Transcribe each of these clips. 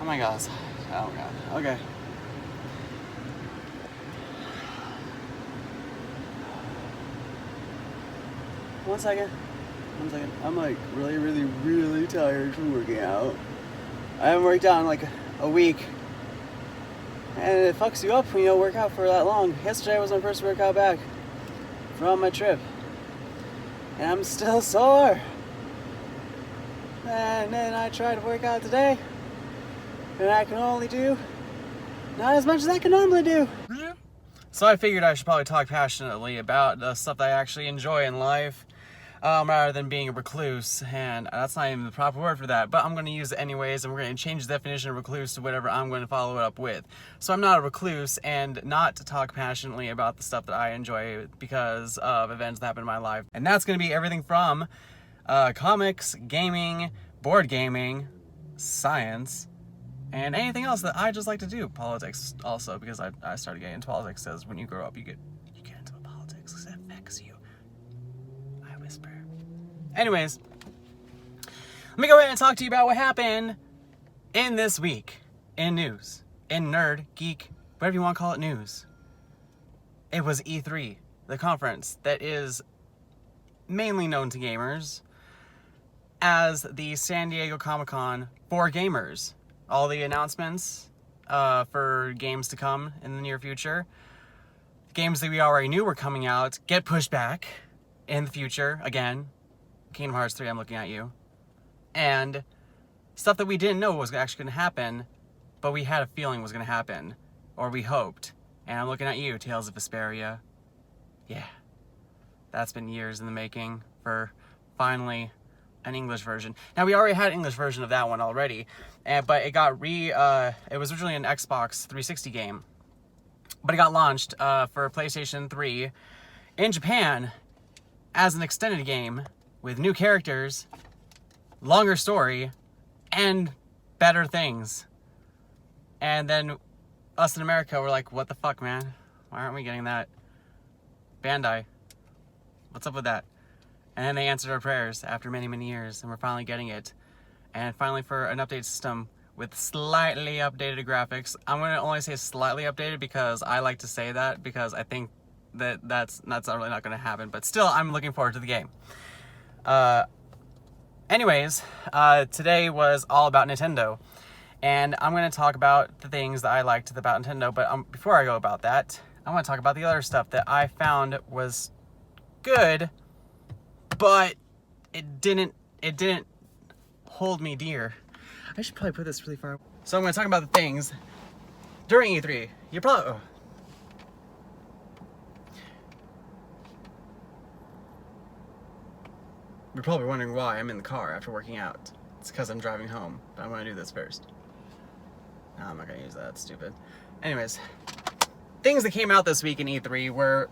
Oh my gosh. Oh god. Okay. One second. I'm like really tired from working out. I haven't worked out in like a week. And it fucks you up when you don't work out for that long. Yesterday was my first workout back from my trip. And I'm still sore. And then I tried to work out today. And I can only do not as much as I can normally do. So I figured I should probably talk passionately about the stuff that I actually enjoy in life, rather than being a recluse. And that's not even the proper word for that, but I'm going to use it anyways, and we're going to change the definition of recluse to whatever I'm going to follow it up with. So I'm not a recluse, and not to talk passionately about the stuff that I enjoy because of events that happen in my life. And that's going to be everything from comics, gaming, board gaming, science, and anything else that I just like to do. Politics also, because I started getting into politics, because when you grow up you get into politics because it affects you. I whisper. Anyways, let me go ahead and talk to you about what happened in this week in news, in nerd, geek, whatever you want to call it, news. It was E3, the conference that is mainly known to gamers as the San Diego Comic-Con for gamers. All the announcements for games to come in the near future. Games that we already knew were coming out get pushed back in the future again. Kingdom Hearts 3, I'm looking at you. And stuff that we didn't know was actually going to happen, but we had a feeling was going to happen. Or we hoped. And I'm looking at you, Tales of Vesperia. Yeah. That's been years in the making for finally an English version. Now, we already had an English version of that one already, but it got it was originally an Xbox 360 game, but it got launched for PlayStation 3 in Japan as an extended game with new characters, longer story, and better things. And then us in America were like, what the fuck, man? Why aren't we getting that? Bandai, what's up with that? And then they answered our prayers after many, many years, and we're finally getting it. And finally for an update system with slightly updated graphics. I'm going to only say slightly updated because I like to say that, because I think that that's really not going to happen. But still, I'm looking forward to the game. Anyways, today was all about Nintendo. And I'm going to talk about the things that I liked about Nintendo. But before I go about that, I want to talk about the other stuff that I found was good, but it didn't hold me dear. I should probably put this really far. So I'm going to talk about the things during E3. You're probably... Oh. You're probably wondering why I'm in the car after working out. It's because I'm driving home, but I'm going to do this first. No, I'm not going to use that. That's stupid. Anyways, things that came out this week in E3 were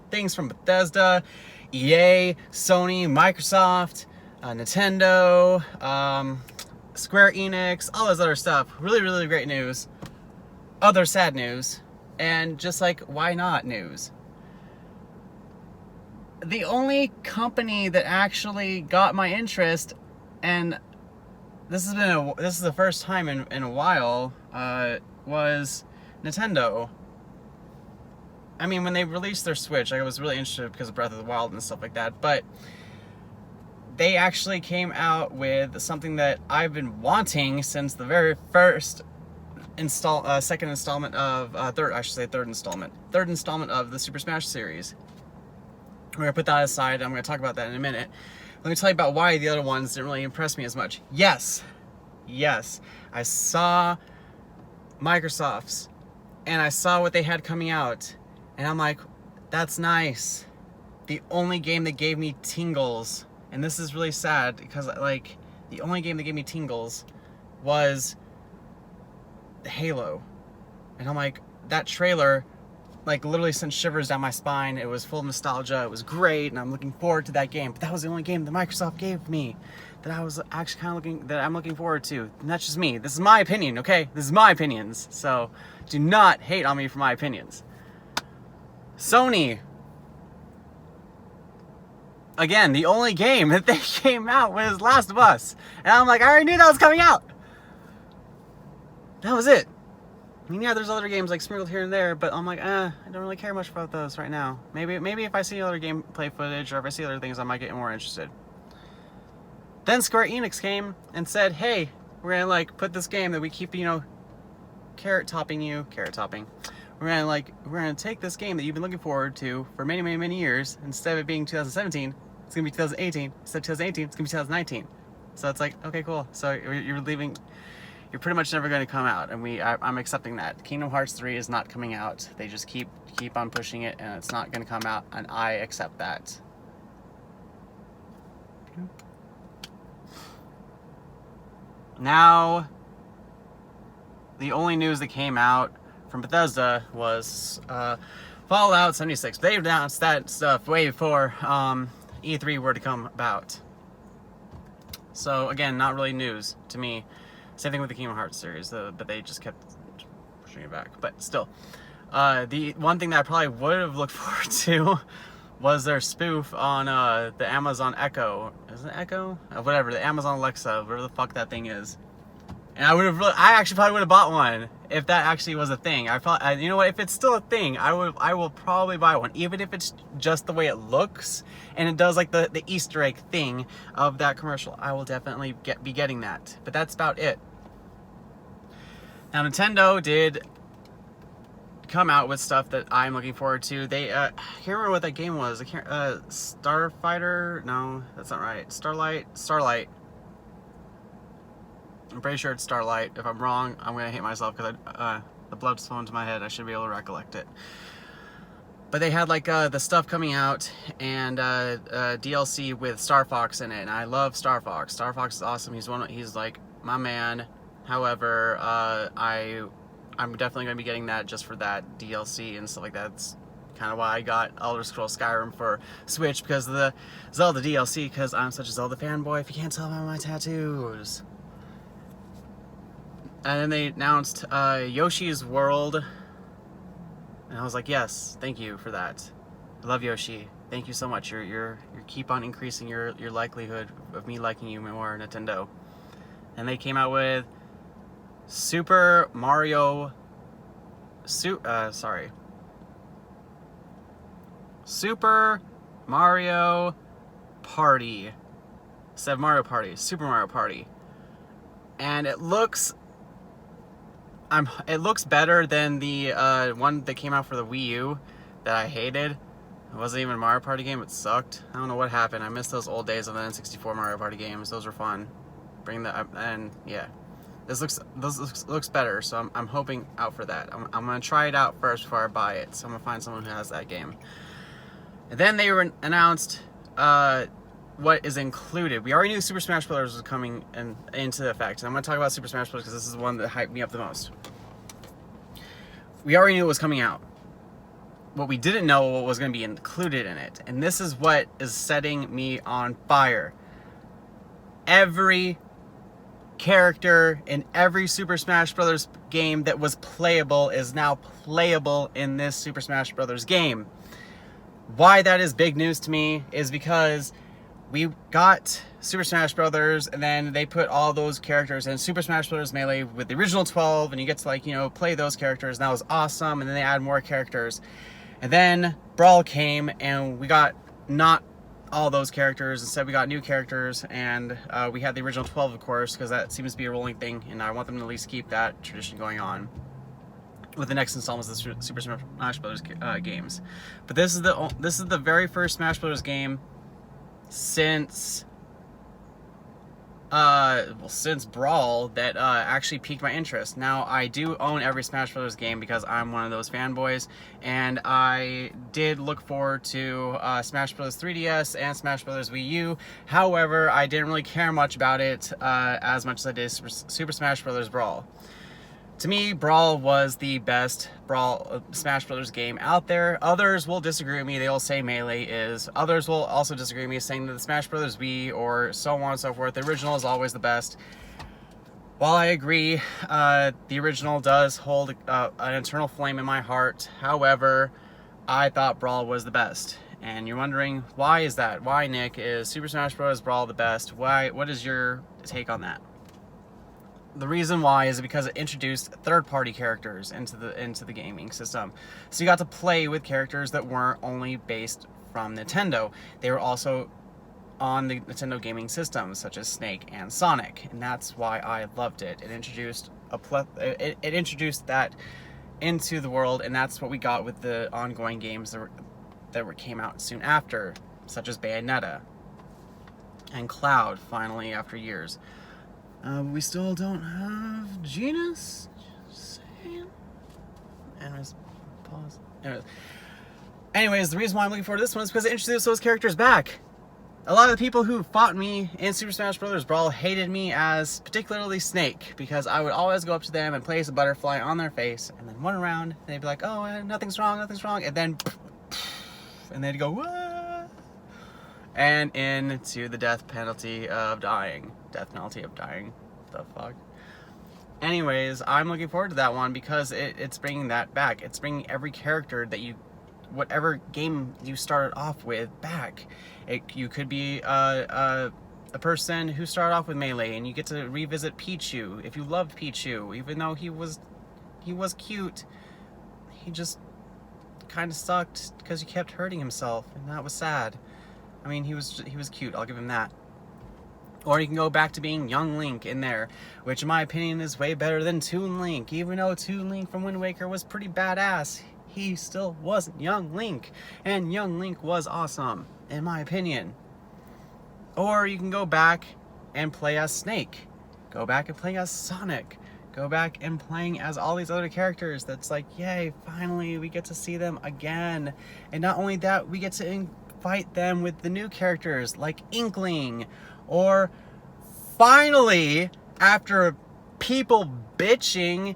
things from Bethesda, EA, Sony, Microsoft, Nintendo, Square Enix, all this other stuff. Really, really great news. Other sad news. And just like, why not news? The only company that actually got my interest, and this is the first time in a while, was Nintendo. I mean, when they released their Switch, I was really interested because of Breath of the Wild and stuff like that, but they actually came out with something that I've been wanting since the very first second installment of, third installment of the Super Smash series. I'm going to put that aside. I'm going to talk about that in a minute. Let me tell you about why the other ones didn't really impress me as much. Yes, I saw Microsoft's, and I saw what they had coming out, and I'm like, that's nice. The only game that gave me tingles, and this is really sad, because like, the only game that gave me tingles was Halo. And I'm like, that trailer, like, literally sent shivers down my spine. It was full of nostalgia. It was great, and I'm looking forward to that game. But that was the only game that Microsoft gave me that I was actually I'm looking forward to. And that's just me. This is my opinion, okay? This is my opinions. So do not hate on me for my opinions. Sony. Again, the only game that they came out was Last of Us. And I'm like, I already knew that was coming out. that was it. I mean, yeah, there's other games like sprinkled here and there, but I'm like, I don't really care much about those right now. Maybe if I see other gameplay footage or if I see other things, I might get more interested. Then Square Enix came and said, hey, we're gonna like put this game that we keep, you know, carrot topping. We're gonna take this game that you've been looking forward to for many, many, many years. Instead of it being 2017, it's gonna be 2018. Instead of 2018, it's gonna be 2019. So it's like, okay, cool. So you're leaving. You're pretty much never going to come out, and I'm accepting that. Kingdom Hearts 3 is not coming out. They just keep on pushing it, and it's not going to come out, and I accept that. Now, the only news that came out from Bethesda was Fallout 76. They announced that stuff way before E3 were to come about. So again, not really news to me. Same thing with the Kingdom Hearts series, but they just kept pushing it back. But still, the one thing that I probably would have looked forward to was their spoof on the Amazon Echo. Is it Echo? Whatever, the Amazon Alexa, whatever the fuck that thing is. And I actually probably would have bought one if that actually was a thing. You know what? If it's still a thing, I will probably buy one, even if it's just the way it looks and it does like the Easter egg thing of that commercial. I will definitely be getting that. But that's about it. Now Nintendo did come out with stuff that I'm looking forward to. They I can't remember what that game was. Starfighter? No, that's not right. Starlight. I'm pretty sure it's Starlight. If I'm wrong, I'm gonna hate myself because the blood's flowing to my head. I should be able to recollect it. But they had like the stuff coming out and DLC with Star Fox in it, and I love Star Fox. Star Fox is awesome. He's like my man. However, I'm definitely gonna be getting that just for that DLC and stuff like that. That's kind of why I got Elder Scrolls Skyrim for Switch, because of the Zelda DLC. Because I'm such a Zelda fanboy. If you can't tell by my tattoos. And then they announced Yoshi's World, and I was like, yes, thank you for that. I love Yoshi. Thank you so much. You keep on increasing your likelihood of me liking you more, Nintendo. And they came out with Super Mario Party. Instead of Mario Party, Super Mario Party. And it looks better than the one that came out for the Wii U that I hated. It wasn't even a Mario Party game. It sucked. I don't know what happened. I miss those old days of the N64 Mario Party games. Those were fun. Bring that up, and yeah, this looks better. So I'm hoping out for that. I'm gonna try it out first before I buy it. So I'm gonna find someone who has that game. And then they announced what is included. We already knew Super Smash Bros. Was coming into effect. And I'm gonna talk about Super Smash Bros. Because this is the one that hyped me up the most. We already knew it was coming out. What we didn't know what was going to be included in it. And this is what is setting me on fire. Every character in every Super Smash Bros. Game that was playable is now playable in this Super Smash Bros. Game. Why that is big news to me is because we got Super Smash Brothers, and then they put all those characters in Super Smash Bros. Melee with the original 12, and you get to, like, you know, play those characters, and that was awesome. And then they add more characters, and then Brawl came, and we got not all those characters. Instead, we got new characters, and we had the original 12, of course, because that seems to be a rolling thing, and I want them to at least keep that tradition going on with the next installments of the Super Smash Bros. Games. But this is the very first Smash Bros. Game since Brawl that actually piqued my interest. Now, I do own every Smash Bros. Game because I'm one of those fanboys, and I did look forward to Smash Bros. 3DS and Smash Bros. Wii U. However, I didn't really care much about it as much as I did Super Smash Bros. Brawl. To me, Brawl was the best Smash Bros. Game out there. Others will disagree with me. They'll say Melee is. Others will also disagree with me, saying that the Smash Bros. Wii or so on and so forth, the original is always the best. While I agree, the original does hold an eternal flame in my heart. However, I thought Brawl was the best. And you're wondering, why is that? Why, Nick, is Super Smash Bros. Brawl the best? Why? What is your take on that? The reason why is because it introduced third-party characters into the gaming system. So you got to play with characters that weren't only based from Nintendo. They were also on the Nintendo gaming system, such as Snake and Sonic, and that's why I loved it. It introduced it introduced that into the world, and that's what we got with the ongoing games that came out soon after, such as Bayonetta and Cloud. Finally, after years, we still don't have Genus. Just saying. Pause. Anyways, the reason why I'm looking forward to this one is because it introduced those characters back. A lot of the people who fought me in Super Smash Bros. Brawl hated me as particularly Snake, because I would always go up to them and place a butterfly on their face and then run around, and they'd be like, oh, nothing's wrong, and then and they'd go, whoa, and into the death penalty of dying. The fuck? Anyways, I'm looking forward to that one because it's bringing that back. It's bringing every character that whatever game you started off with back. You could be a person who started off with Melee, and you get to revisit Pichu if you loved Pichu, even though he was cute. He just kind of sucked because he kept hurting himself, and that was sad. I mean, he was cute, I'll give him that. Or you can go back to being Young Link in there, which in my opinion is way better than Toon Link. Even though Toon Link from Wind Waker was pretty badass, he still wasn't Young Link, and Young Link was awesome, in my opinion. Or you can go back and play as Snake. Go back and play as Sonic. Go back and playing as all these other characters. That's like, yay, finally we get to see them again. And not only that, we get to fight them with the new characters like Inkling. Or finally, after people bitching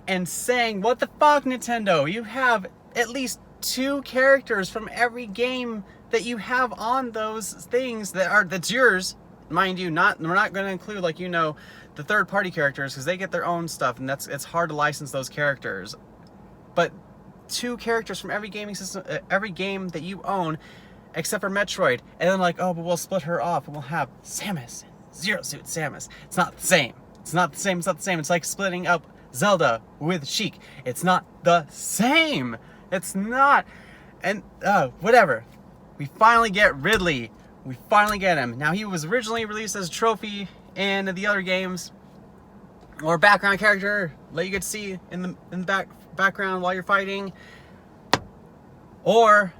and saying, what the fuck, Nintendo? You have at least 2 characters from every game that you have on those things that's yours, mind you. We're not going to include, like, the third-party characters, because they get their own stuff, and it's hard to license those characters. But 2 characters from every gaming system, every game that you own, except for Metroid, and then like, oh, but we'll split her off, and we'll have Samus, Zero Suit Samus. It's not the same. It's not the same. It's not the same. It's like splitting up Zelda with Sheik. It's not the same. It's not. And whatever. We finally get Ridley. We finally get him. Now, he was originally released as a trophy in the other games, or background character, let you get to see in the background while you're fighting, or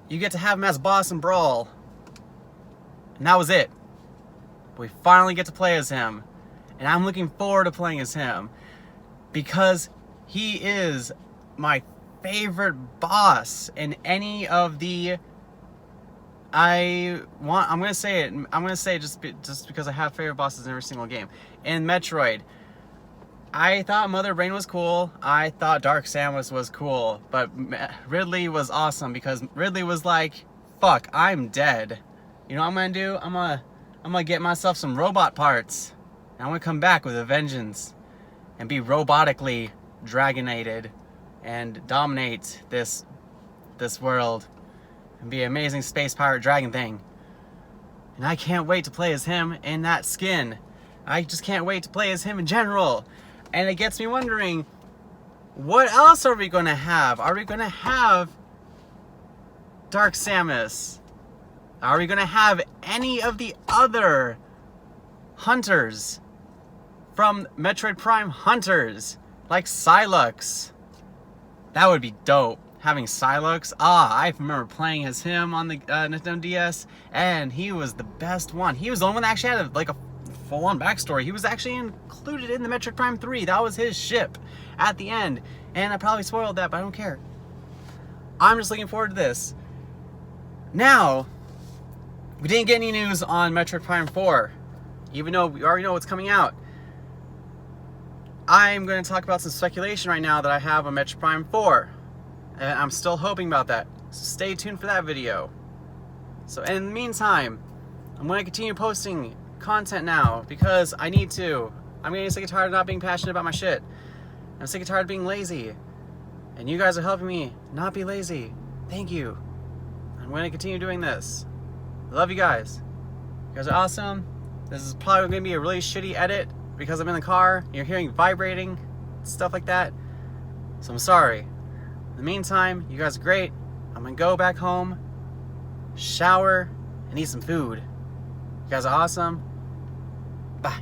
you get to have him as boss in Brawl. And that was it. We finally get to play as him, and I'm looking forward to playing as him because he is my favorite boss in any of the. I'm gonna say it. I'm gonna say it just because I have favorite bosses in every single game. In Metroid, I thought Mother Brain was cool. I thought Dark Samus was cool, but Ridley was awesome because Ridley was like, "Fuck, I'm dead. You know what I'm gonna do? I'm gonna get myself some robot parts. And I'm gonna come back with a vengeance and be robotically dragonated and dominate this world and be an amazing space pirate dragon thing." And I can't wait to play as him in that skin. I just can't wait to play as him in general. And it gets me wondering, what else are we going to have? Are we going to have Dark Samus? Are we going to have any of the other hunters from Metroid Prime Hunters, like Psylocke? That would be dope. Having Psylocke. I remember playing as him on the Nintendo DS, and he was the best one. He was the only one that actually had a full-on backstory. He was actually included in the Metroid Prime 3. That was his ship at the end, and I probably spoiled that, but I don't care. I'm just looking forward to this. Now, we didn't get any news on Metroid Prime 4, even though we already know what's coming out. I'm going to talk about some speculation right now that I have on Metroid Prime 4. And I'm still hoping about that. So stay tuned for that video. So in the meantime, I'm going to continue posting content now because I need to. I'm getting sick and tired of not being passionate about my shit. I'm sick and tired of being lazy. And you guys are helping me not be lazy. Thank you. I'm going to continue doing this. I love you guys. You guys are awesome. This is probably going to be a really shitty edit because I'm in the car. You're hearing vibrating, stuff like that. So I'm sorry. In the meantime, you guys are great. I'm gonna go back home, shower, and eat some food. You guys are awesome. Bye.